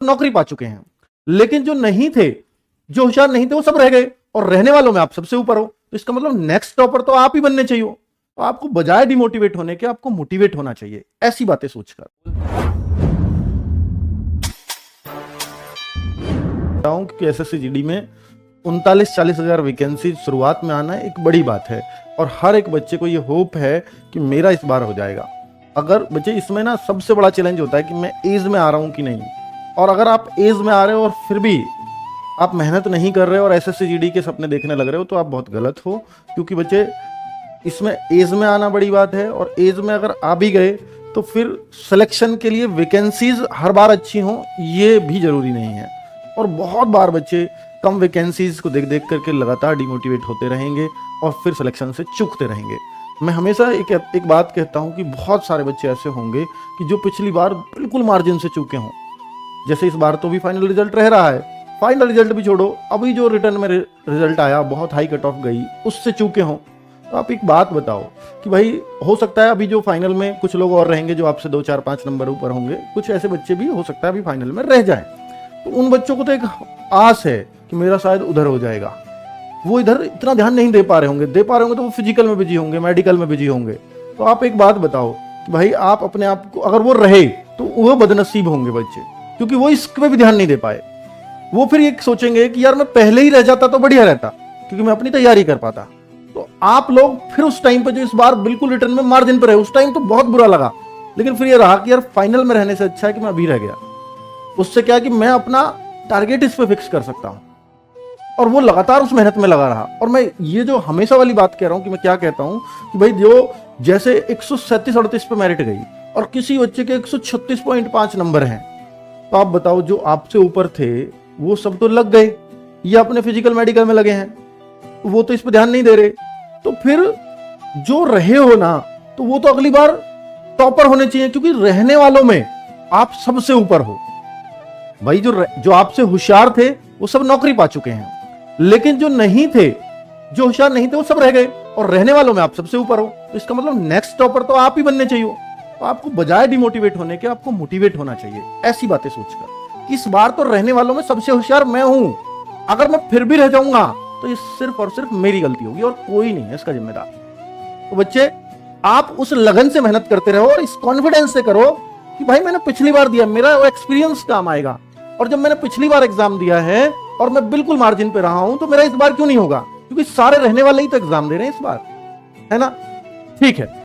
नौकरी पा चुके हैं। लेकिन जो नहीं थे, जो होशियार नहीं थे, वो सब रह गए और रहने वालों में आप सबसे ऊपर हो। तो इसका मतलब नेक्स्ट टॉपर तो आप ही बनने चाहिए हो। तो आपको बजाय डिमोटिवेट होने के आपको मोटिवेट होना चाहिए, ऐसी बातें सोचकर। कि एसएससी जीडी में 39-40 हजार वैकेंसी शुरुआत में आना एक बड़ी बात है और हर एक बच्चे को ये होप है कि मेरा इस बार हो जाएगा। अगर बच्चे इसमें ना सबसे बड़ा चैलेंज होता है कि मैं एज में आ रहा हूं कि नहीं, और अगर आप एज में आ रहे हो और फिर भी आप मेहनत नहीं कर रहे हो और एसएससी जीडी के सपने देखने लग रहे हो तो आप बहुत गलत हो। क्योंकि बच्चे इसमें एज में आना बड़ी बात है और एज में अगर आ भी गए तो फिर सिलेक्शन के लिए वैकेंसीज हर बार अच्छी हों ये भी जरूरी नहीं है। और बहुत बार बच्चे कम वैकेंसीज को देख देख करके लगातार डिमोटिवेट होते रहेंगे और फिर सिलेक्शन से चूकते रहेंगे। मैं हमेशा एक बात कहता हूं कि बहुत सारे बच्चे ऐसे होंगे कि जो पिछली बार बिल्कुल मार्जिन से चूके हों। जैसे इस बार तो भी फाइनल रिजल्ट रह रहा है, फाइनल रिजल्ट भी छोड़ो, अभी जो रिटर्न में रिजल्ट आया बहुत हाई कट ऑफ गई, उससे चूके हों। तो आप एक बात बताओ कि भाई हो सकता है अभी जो फाइनल में कुछ लोग और रहेंगे जो आपसे 2, 4, 5 नंबर ऊपर होंगे, कुछ ऐसे बच्चे भी हो सकता है अभी फाइनल में रह जाएं। तो उन बच्चों को तो एक आस है कि मेरा शायद उधर हो जाएगा। वो इधर इतना ध्यान नहीं दे पा रहे होंगे, तो वो फिजिकल में बिजी होंगे, मेडिकल में बिजी होंगे। तो आप एक बात बताओ कि भाई आप अपने आप को, अगर वो रहे तो वो बदनसीब होंगे बच्चे, क्योंकि वो इस पे भी ध्यान नहीं दे पाए। वो फिर ये सोचेंगे कि यार मैं पहले ही रह जाता तो बढ़िया रहता, क्योंकि मैं अपनी तैयारी कर पाता। तो आप लोग फिर उस टाइम पे जो इस बार बिल्कुल रिटर्न में मार्जिन पर रहे, उस टाइम तो बहुत बुरा लगा, लेकिन फिर ये रहा कि यार फाइनल में रहने से अच्छा है कि मैं अभी रह गया। उससे क्या कि मैं अपना टारगेट इस पे फिक्स कर सकता हूं और वो लगातार उस मेहनत में लगा रहा। और मैं ये जो हमेशा वाली बात कह रहा हूं कि मैं क्या कहता हूं कि भाई जो जैसे 137-38 पे मेरिट गई और किसी बच्चे के 136.5 नंबर हैं, तो आप बताओ जो आपसे ऊपर थे वो सब तो लग गए या अपने फिजिकल मेडिकल में लगे हैं, वो तो इस पे ध्यान नहीं दे रहे। तो फिर जो रहे हो ना, तो वो तो अगली बार टॉपर होने चाहिए, क्योंकि रहने वालों में आप सबसे ऊपर हो। भाई जो आपसे होशियार थे वो सब नौकरी पा चुके हैं, लेकिन जो नहीं थे, जो होशियार नहीं थे, वो सब रह गए और रहने वालों में आप सबसे ऊपर हो। तो इसका मतलब नेक्स्ट टॉपर तो आप ही बनने चाहिए हो। तो आपको बजाय डिमोटिवेट होने के आपको मोटिवेट होना चाहिए, ऐसी बातें सोचकर। इस बार तो रहने वालों में सबसे होशियार मैं हूं, अगर मैं फिर भी रह जाऊंगा तो ये सिर्फ और सिर्फ मेरी गलती होगी और कोई नहीं है इसका जिम्मेदार। तो बच्चे आप उस लगन से मेहनत करते रहो और इस कॉन्फिडेंस से करो कि भाई मैंने पिछली बार दिया, मेरा वो एक्सपीरियंस काम आएगा। और जब मैंने पिछली बार एग्जाम दिया है और मैं बिल्कुल मार्जिन पे रहा हूं, तो मेरा इस बार क्यों नहीं होगा? क्योंकि सारे रहने वाले ही तो एग्जाम दे रहे हैं इस बार, है ना? ठीक है।